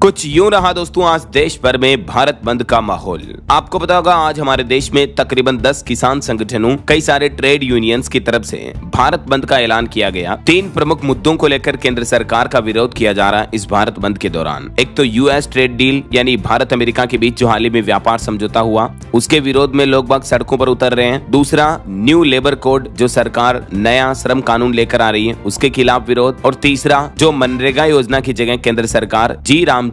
कुछ यूं रहा दोस्तों आज देश भर में भारत बंद का माहौल। आपको पता होगा आज हमारे देश में तकरीबन 10 किसान संगठनों, कई सारे ट्रेड यूनियंस की तरफ से भारत बंद का ऐलान किया गया। 3 प्रमुख मुद्दों को लेकर केंद्र सरकार का विरोध किया जा रहा है इस भारत बंद के दौरान। एक तो यूएस ट्रेड डील यानी भारत अमेरिका के बीच जो हाल ही में व्यापार समझौता हुआ, उसके विरोध में लोग बाग सड़कों पर उतर रहे हैं। दूसरा न्यू लेबर कोड जो सरकार नया श्रम कानून लेकर आ रही है, उसके खिलाफ विरोध। और तीसरा जो मनरेगा योजना की जगह केंद्र सरकार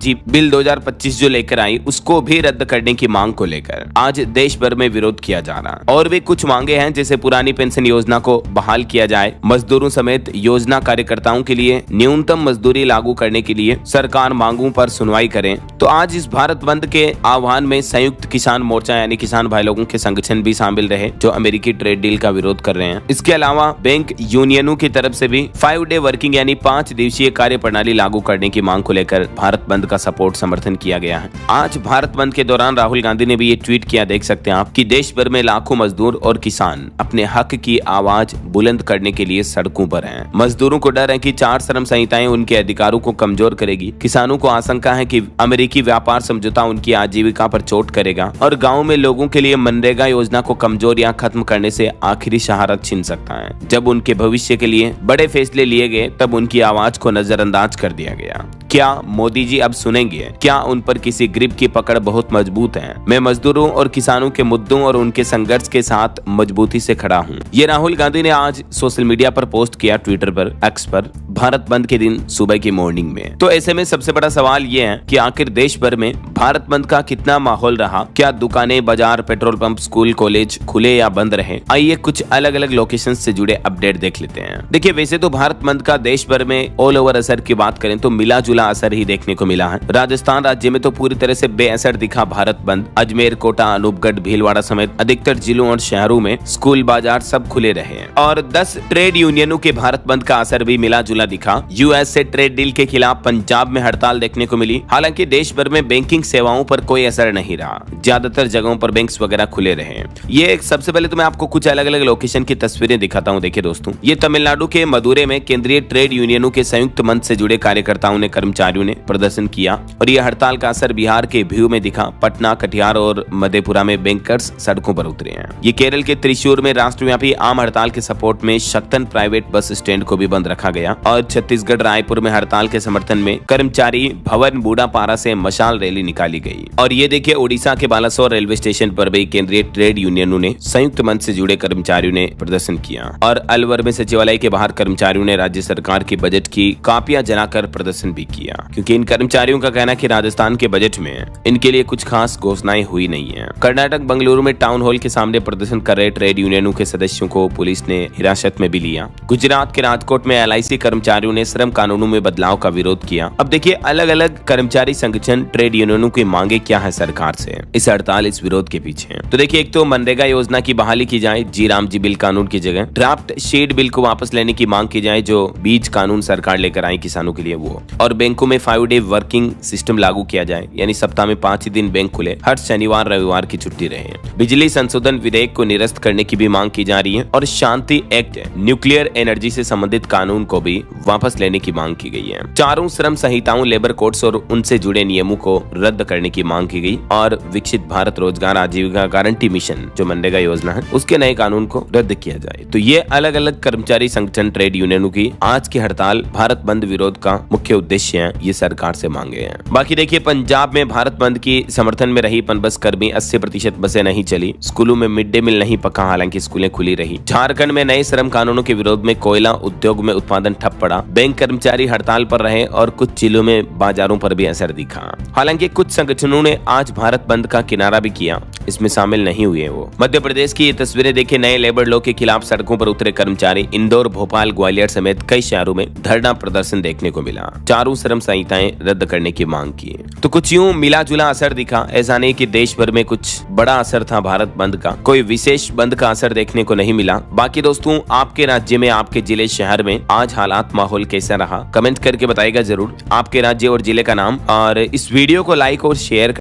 जी बिल 2025 जो लेकर आई, उसको भी रद्द करने की मांग को लेकर आज देश भर में विरोध किया जा रहा है। और भी कुछ मांगे हैं, जैसे पुरानी पेंशन योजना को बहाल किया जाए, मजदूरों समेत योजना कार्यकर्ताओं के लिए न्यूनतम मजदूरी लागू करने के लिए सरकार मांगों पर सुनवाई करे। तो आज इस भारत बंद के आह्वान में संयुक्त किसान मोर्चा यानी किसान भाई लोगों के संगठन भी शामिल रहे जो अमेरिकी ट्रेड डील का विरोध कर रहे हैं। इसके अलावा बैंक यूनियनों की तरफ से भी 5 डे वर्किंग यानी 5 दिवसीय कार्य प्रणाली लागू करने की मांग को लेकर भारत बंद का सपोर्ट समर्थन किया गया है। आज भारत बंद के दौरान राहुल गांधी ने भी ये ट्वीट किया, देख सकते हैं आप, कि देश भर में लाखों मजदूर और किसान अपने हक की आवाज बुलंद करने के लिए सड़कों पर हैं। मजदूरों को डर है कि 4 श्रम संहिताएं उनके अधिकारों को कमजोर करेगी। किसानों को आशंका है कि अमेरिकी व्यापार समझौता उनकी आजीविका पर चोट करेगा और गाँव में लोगों के लिए मनरेगा योजना को कमजोर या खत्म करने से आखिरी सहारा छीन सकता है। जब उनके भविष्य के लिए बड़े फैसले लिए गए तब उनकी आवाज को नजरअंदाज कर दिया गया। क्या मोदी जी अब सुनेंगे? क्या उन पर किसी ग्रिप की पकड़ बहुत मजबूत है? मैं मजदूरों और किसानों के मुद्दों और उनके संघर्ष के साथ मजबूती से खड़ा हूं। ये राहुल गांधी ने आज सोशल मीडिया पर पोस्ट किया, ट्विटर पर, एक्स पर, भारत बंद के दिन सुबह की मॉर्निंग में। तो ऐसे में सबसे बड़ा सवाल ये है कि आखिर देश भर में भारत बंद का कितना माहौल रहा? क्या दुकानें, बाजार, पेट्रोल पंप, स्कूल, कॉलेज खुले या बंद रहे? आइए कुछ अलग अलग लोकेशन से जुड़े अपडेट देख लेते हैं। देखिए, वैसे तो भारत बंद का देश भर में ऑल ओवर असर की बात करें तो मिला जुला असर ही देखने को मिला है। राजस्थान राज्य में तो पूरी तरह से बेअसर दिखा भारत बंद। अजमेर, कोटा, अनूपगढ़, भीलवाड़ा समेत अधिकतर जिलों और शहरों में स्कूल, बाजार सब खुले रहे और 10 ट्रेड यूनियनों के भारत बंद का असर भी मिला जुला दिखा। यूएस से ट्रेड डील के खिलाफ पंजाब में हड़ताल देखने को मिली। हालांकि देश भर में बैंकिंग सेवाओं पर कोई असर नहीं रहा, ज्यादातर जगहों पर बैंक्स वगैरह खुले रहे। ये सबसे पहले तो मैं आपको कुछ अलग अलग लोकेशन की तस्वीरें दिखाता हूँ। देखिए दोस्तों, ये तमिलनाडु के मदुरै में केंद्रीय ट्रेड यूनियनों के संयुक्त मंच से जुड़े कार्यकर्ताओं ने, कर्मचारियों ने प्रदर्शन किया और यह हड़ताल का असर बिहार के भीव में दिखा। पटना, कटिहार और मधेपुरा में बैंकर्स सड़कों पर उतरे हैं। ये केरल के त्रिशूर में राष्ट्रव्यापी आम हड़ताल के सपोर्ट में शक्तन प्राइवेट बस स्टैंड को भी बंद रखा गया और छत्तीसगढ़ रायपुर में हड़ताल के समर्थन में कर्मचारी भवन बूढ़ापारा से मशाल रैली निकाली गई। और ये देखिए, उड़ीसा के बालासोर रेलवे स्टेशन पर भी केंद्रीय ट्रेड यूनियनों ने, संयुक्त मंच से जुड़े कर्मचारियों ने प्रदर्शन किया और अलवर में सचिवालय के बाहर कर्मचारियों ने राज्य सरकार की बजट की कापियां जलाकर प्रदर्शन भी किया, क्योंकि इन कर्मचारियों का कहना है कि राजस्थान के बजट में इनके लिए कुछ खास घोषणाएं हुई नहीं है। कर्नाटक बंगलुरु में टाउन हॉल के सामने प्रदर्शन कर रहे ट्रेड यूनियनों के सदस्यों को पुलिस ने हिरासत में भी लिया। गुजरात के राजकोट में एलआईसी कर्मचारियों ने श्रम कानूनों में बदलाव का विरोध किया। अब देखिए, अलग अलग कर्मचारी संगठन, ट्रेड यूनियनों की मांगे क्या है सरकार से इस हड़ताल, इस विरोध के पीछे। तो देखिए, एक तो मनरेगा योजना की बहाली की जाए, जी बिल कानून की जगह ड्राफ्ट शेड बिल को वापस लेने की मांग की जाए जो बीज कानून सरकार लेकर आई किसानों के लिए वो। और बैंकों में 5 डे वर्किंग सिस्टम लागू किया जाए, यानी सप्ताह में 5 ही दिन बैंक खुले, हर शनिवार रविवार की छुट्टी रहे। बिजली संशोधन विधेयक को निरस्त करने की भी मांग की जा रही है और शांति एक्ट, न्यूक्लियर एनर्जी से संबंधित कानून को भी वापस लेने की मांग की गई है। 4 श्रम संहिताओं, लेबर कोड्स और उनसे जुड़े नियमों को रद्द करने की मांग की गई और विकसित भारत रोजगार आजीविका गारंटी मिशन जो मनरेगा योजना है, उसके नए कानून को रद्द किया जाए। तो ये अलग अलग कर्मचारी संगठन, ट्रेड यूनियनों की आज की हड़ताल भारत बंद विरोध का मुख्य उद्देश्य है, ये सरकार से मांगे हैं। बाकी देखिए, पंजाब में भारत बंद की समर्थन में रही पनबस कर्मी 80% बसें नहीं चली। स्कूलों में मिड डे मील नहीं पका, हालांकि स्कूलें खुली रही। झारखंड में नए श्रम कानूनों के विरोध में कोयला उद्योग में उत्पादन ठप पड़ा। बैंक कर्मचारी हड़ताल पर रहे और कुछ जिलों में बाजारों पर भी असर दिखा। हालांकि कुछ संगठनों ने आज भारत बंद का किनारा भी किया, इसमें शामिल नहीं हुए वो। मध्य प्रदेश की ये तस्वीरें देखिए, नए लेबर लॉ के खिलाफ सड़कों पर उतरे कर्मचारी। इंदौर, भोपाल, ग्वालियर समेत कई शहरों में धरना प्रदर्शन देखने को मिला। 4 श्रम संहिताएं रद्द करने की मांग की। तो कुछ यूं मिला जुला असर दिखा। ऐसा नहीं कि देश भर में कुछ बड़ा असर था भारत बंद का, कोई विशेष बंद का असर देखने को नहीं मिला। बाकी दोस्तों, आपके राज्य में, आपके जिले, शहर में आज हालात, माहौल कैसा रहा, कमेंट करके बताइएगा जरूर आपके राज्य और जिले का नाम। और इस वीडियो को लाइक और शेयर